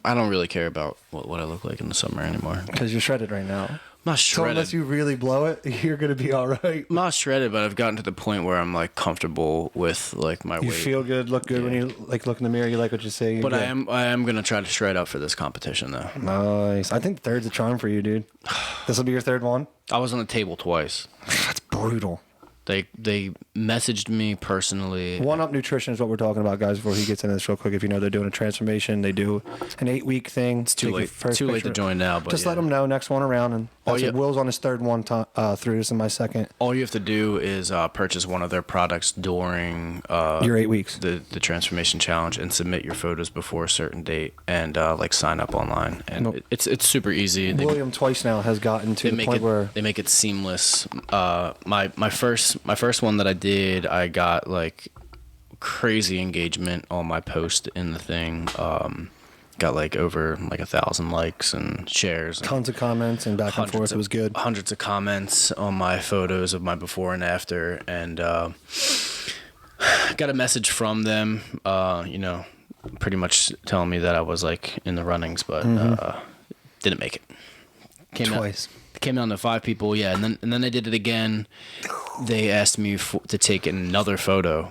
I don't really care about what I look like in the summer anymore. Because you're shredded right now. I'm not So shredded. unless you really blow it, you're gonna be all right. I'm not shredded, but I've gotten to the point where I'm like comfortable with like my You weight. feel good, look good when you like look in the mirror. You like what you see. you're But good. I am gonna try to shred up for this competition though. Nice. I think third's a charm for you, dude. This will be your third one. I was on the table twice. That's brutal. They messaged me personally. One Up Nutrition is what we're talking about, guys. Before he gets into this, real quick, if you know they're doing a transformation, they do an 8-week thing. It's too late. Too late to join now. But just let them know next one around. And that's yeah. it. Will's on his third one through. This is my second. All you have to do is purchase one of their products during Your 8 weeks. the transformation challenge and submit your photos before a certain date and like sign up online. And it's super easy. William twice now has gotten to the point where they make it seamless. My first one that I did, I got like crazy engagement on my post in the thing. Got like over like 1,000 likes and shares. tons of comments and back and forth. It was good. Hundreds of comments on my photos of my before and after, and got a message from them. Pretty much telling me that I was like in the runnings, but didn't make it. Twice. Came down to 5 people, yeah, and then they did it again. They asked me to take another photo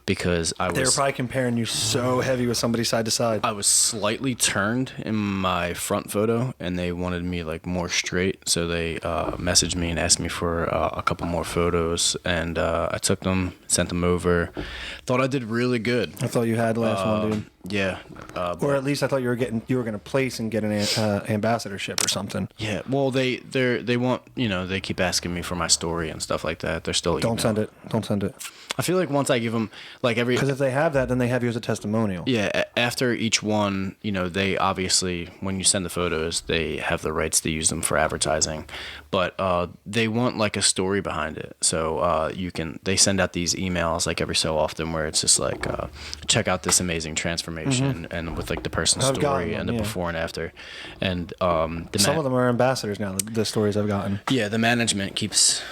because They were probably comparing you so heavy with somebody side to side. I was slightly turned in my front photo, and they wanted me like more straight, so they messaged me and asked me for a couple more photos, and I took them, sent them over. Thought I did really good. I thought you had the last one, dude. Yeah, Or at least I thought you were going to place and get an ambassadorship or something. yeah. Well, they want, they keep asking me for my story and stuff like that. They're still Don't send it. Don't send it. I feel like once I give them like Because if they have that, then they have you as a testimonial. Yeah, after each one, they obviously, when you send the photos, they have the rights to use them for advertising, but they want like a story behind it. So they send out these emails like every so often where it's just like, check out this amazing transformation, and with like the person's story and the before and after, and some of them are ambassadors now. The stories I've gotten. Yeah, the management keeps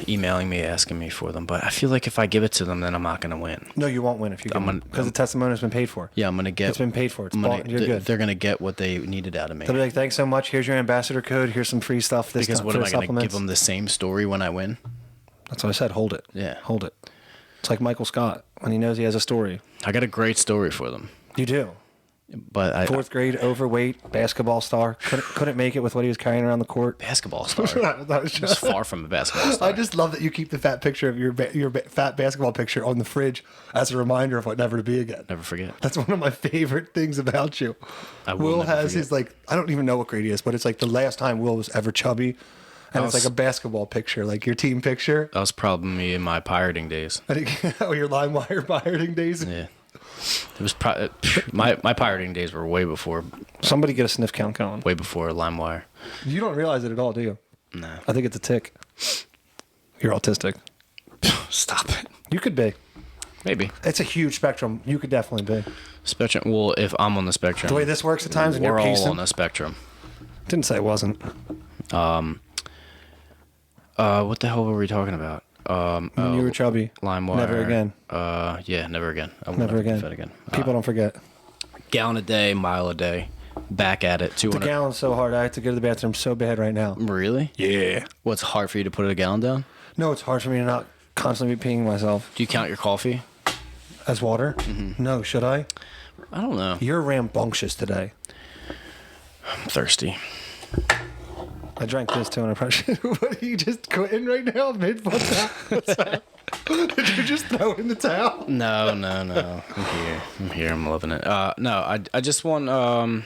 emailing me, asking me for them, but I feel like if I give it to them, then I'm not gonna win. No, you won't win if you give them, because the testimony has been paid for. Yeah, I'm gonna get. It's been paid for. It's bought. You're good. They're gonna get what they needed out of me. They'll be like, thanks so much. Here's your ambassador code. Here's some free stuff. Because what am I gonna give them the same story when I win? That's what I said. Hold it. Yeah, hold it. It's like Michael Scott when he knows he has a story. I got a great story for them. You do. But fourth grade, overweight, basketball star. Couldn't make it with what he was carrying around the court. Basketball star. It's far from a basketball star. I just love that you keep the fat picture of your fat basketball picture on the fridge as a reminder of what never to be again. Never forget. That's one of my favorite things about you. Will has his like, I don't even know what grade he is, but it's like the last time Will was ever chubby. And it's like a basketball picture, like your team picture. That was probably me in my pirating days. Your LimeWire pirating days. Yeah. It was my pirating days were way before. Somebody get a sniff count going. Way before LimeWire. You don't realize it at all, do you? No. I think it's a tick. You're autistic. Stop it. You could be. Maybe. It's a huge spectrum. You could definitely be. Spectrum. Well, if I'm on the spectrum. The way this works at times, and you're all on the spectrum. Didn't say it wasn't. What the hell were we talking about? When you were chubby. LimeWire. Never again. Yeah, never again. I won't never ever again. Fed again. People don't forget. Gallon a day, mile a day. Back at it. 200. The gallon's so hard. I have to go to the bathroom so bad right now. Really? Yeah. What's hard for you to put a gallon down? No, it's hard for me to not constantly be peeing myself. Do you count your coffee? As water? Mm-hmm. No, should I? I don't know. You're rambunctious today. I'm thirsty. I drank this too, and I probably should. What, are you just quitting right now? What's that? Did you just throw in the towel? No. I'm here. I'm loving it. No, I just want, I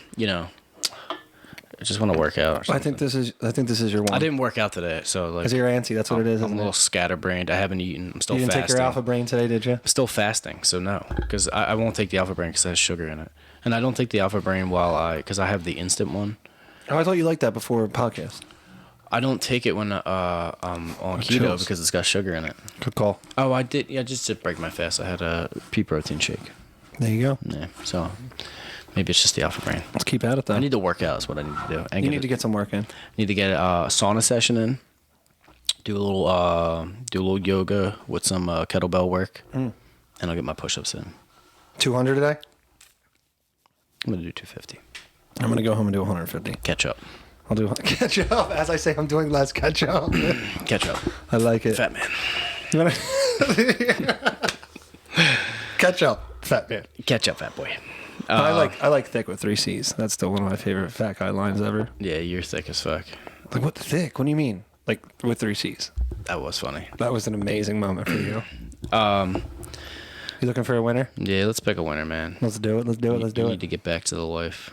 just want to work out. Or something. I think this is your one. I didn't work out today, so like. Because you're antsy. That's what it is. I'm a little scatterbrained. I haven't eaten. I'm still fasting. You didn't take your Alpha Brain today, did you? I'm still fasting, so no, because I won't take the Alpha Brain because it has sugar in it, and I don't take the Alpha Brain because I have the instant one. Oh, I thought you liked that before podcast. I don't take it when I'm on keto chills. because it's got sugar in it. Good call. Oh, I did. Yeah, just to break my fast, I had a pea protein shake. There you go. Yeah, so maybe it's just the Alpha Brain. Let's keep at it, though. I need to work out. Is what I need to do. You need to get some work in. Need to get a sauna session in. Do a little yoga with some kettlebell work, and I'll get my push-ups in. 200 a day? I'm gonna do 250. I'm going to go home and do 150. Catch up. I'll do catch up. As I say, I'm doing less catch up. Catch up. I like it. Fat man. Catch up, fat man. Catch up, fat boy. I like thick with 3 C's. That's still one of my favorite fat guy lines ever. Yeah, you're thick as fuck. Like, what thick? What do you mean? Like, with 3 C's. That was funny. That was an amazing moment for you. Um, You looking for a winner? yeah, let's pick a winner, man. Let's do it. Let's do it. Let's do You it. need to get back to the life.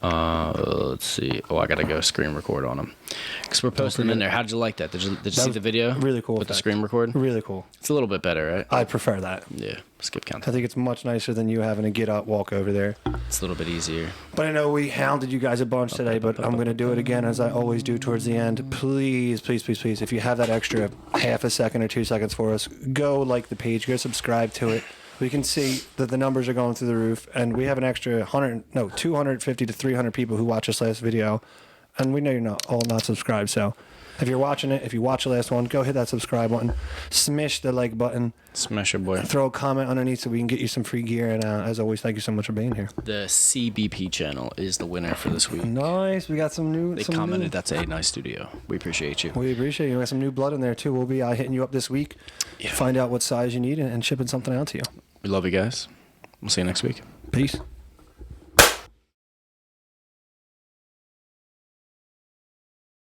Let's see. Oh, I gotta go screen record on them because we're posting them in there. How did you like that? Did you see the video? Really cool. With the screen record. Really cool. It's a little bit better, right? I prefer that. Yeah. Skip I content. think it's much nicer than you having to get up, walk over there. It's a little bit easier. But I know we hounded you guys a bunch today, but I'm going to do it again as I always do towards the end. Please, please, please, please, if you have that extra half a second or 2 seconds for us, go like the page, go subscribe to it. We can see that the numbers are going through the roof, and we have an extra 250 to 300 people who watched this last video, and we know you're not all not subscribed, so if you're watching it, if you watch the last one, go hit that subscribe button, smash the like button, Smash your boy. throw a comment underneath so we can get you some free gear, and as always, thank you so much for being here. The CBP channel is the winner for this week. Nice, we got some new. They commented that's a nice studio. We appreciate you. We appreciate you. We got some new blood in there too. We'll be hitting you up this week, Yeah. find out what size you need, and shipping something out to you. We love you guys. We'll see you next week. Peace.